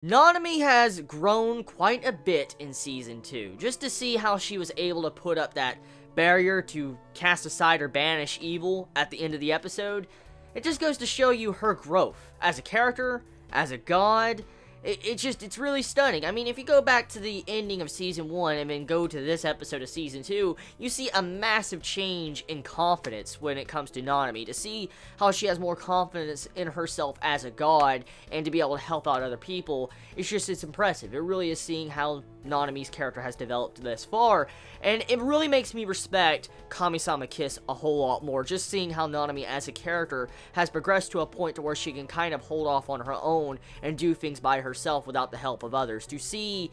Nanami has grown quite a bit in Season 2, just to see how she was able to put up that barrier to cast aside or banish evil at the end of the episode. It just goes to show you her growth as a character, as a god. It's really stunning. I mean, if you go back to the ending of Season 1 and then go to this episode of Season 2, you see a massive change in confidence when it comes to Nanami. To see how she has more confidence in herself as a god and to be able to help out other people, it's impressive. It really is seeing how Nanami's character has developed this far, and it really makes me respect Kamisama Kiss a whole lot more, just seeing how Nanami as a character has progressed to a point to where she can kind of hold off on her own and do things by herself without the help of others. To see,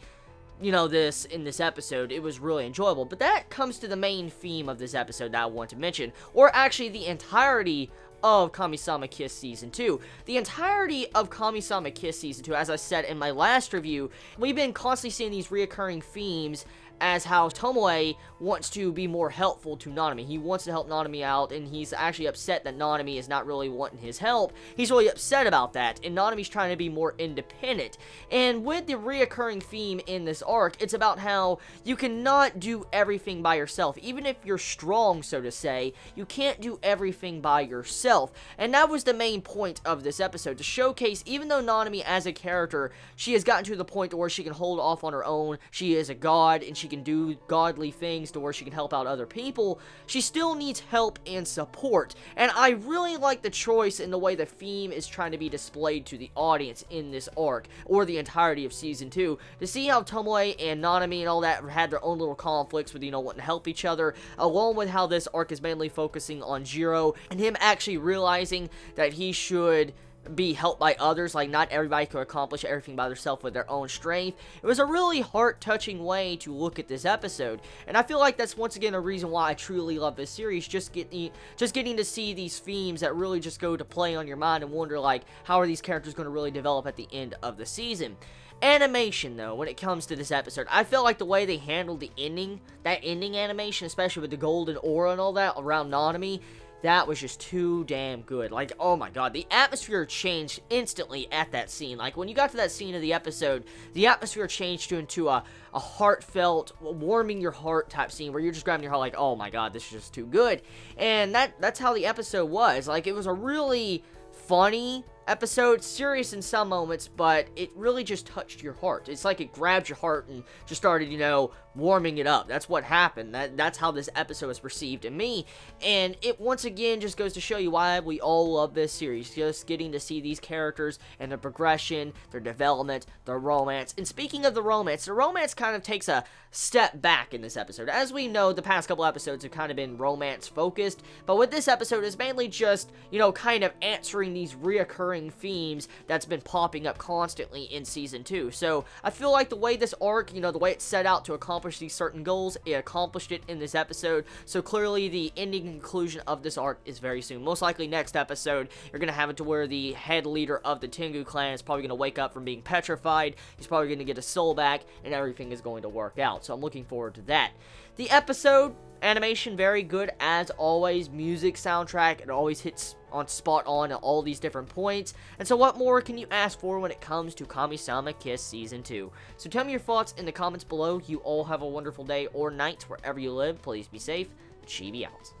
this in this episode, it was really enjoyable. But that comes to the main theme of this episode that I want to mention, or actually the entirety of Kamisama Kiss Season 2. The entirety of Kamisama Kiss Season 2, as I said in my last review, we've been constantly seeing these reoccurring themes as how Tomoe wants to be more helpful to Nanami. He wants to help Nanami out, and he's actually upset that Nanami is not really wanting his help. He's really upset about that, and Nanami's trying to be more independent. And with the reoccurring theme in this arc, it's about how you cannot do everything by yourself. Even if you're strong, so to say, you can't do everything by yourself. And that was the main point of this episode, to showcase, even though Nanami as a character, she has gotten to the point where she can hold off on her own, she is a god, and she can do godly things to where she can help out other people, she still needs help and support. And I really like the choice in the way the theme is trying to be displayed to the audience in this arc, or the entirety of Season 2, to see how Tomoe and Nanami and all that had their own little conflicts with, wanting to help each other, along with how this arc is mainly focusing on Jiro, and him actually realizing that he should be helped by others. Like, not everybody could accomplish everything by themselves with their own strength. It was a really heart-touching way to look at this episode, and I feel like that's once again a reason why I truly love this series, just getting to see these themes that really just go to play on your mind and wonder, like, how are these characters going to really develop at the end of the season. Animation, though, when it comes to this episode, I felt like the way they handled the ending, that ending animation, especially with the golden aura and all that around Nanami, that was just too damn good. Like, oh my god, the atmosphere changed instantly at that scene. Like, when you got to that scene of the episode, the atmosphere changed into a heartfelt, warming your heart type scene, where you're just grabbing your heart like, oh my god, this is just too good. And that's how the episode was. Like, it was a really funny episode, serious in some moments, but it really just touched your heart. It's like it grabbed your heart and just started, warming it up. That's what happened. That's how this episode was perceived in me, and it once again just goes to show you why we all love this series. Just getting to see these characters and their progression, their development, their romance. And speaking of the romance kind of takes a step back in this episode. As we know, the past couple episodes have kind of been romance focused, but with this episode, it's mainly just, kind of answering these reoccurring themes that's been popping up constantly in Season 2. So I feel like the way this arc, the way it's set out to accomplish these certain goals, it accomplished it in this episode. So clearly the ending conclusion of this arc is very soon. Most likely next episode, you're going to have it to where the head leader of the Tengu clan is probably going to wake up from being petrified. He's probably going to get his soul back, and everything is going to work out. So I'm looking forward to that. The episode, animation, very good as always. Music, soundtrack, it always hits on spot on at all these different points. And so what more can you ask for when it comes to Kamisama Kiss Season 2? So tell me your thoughts in the comments below. You all have a wonderful day or night wherever you live. Please be safe. Chibi out.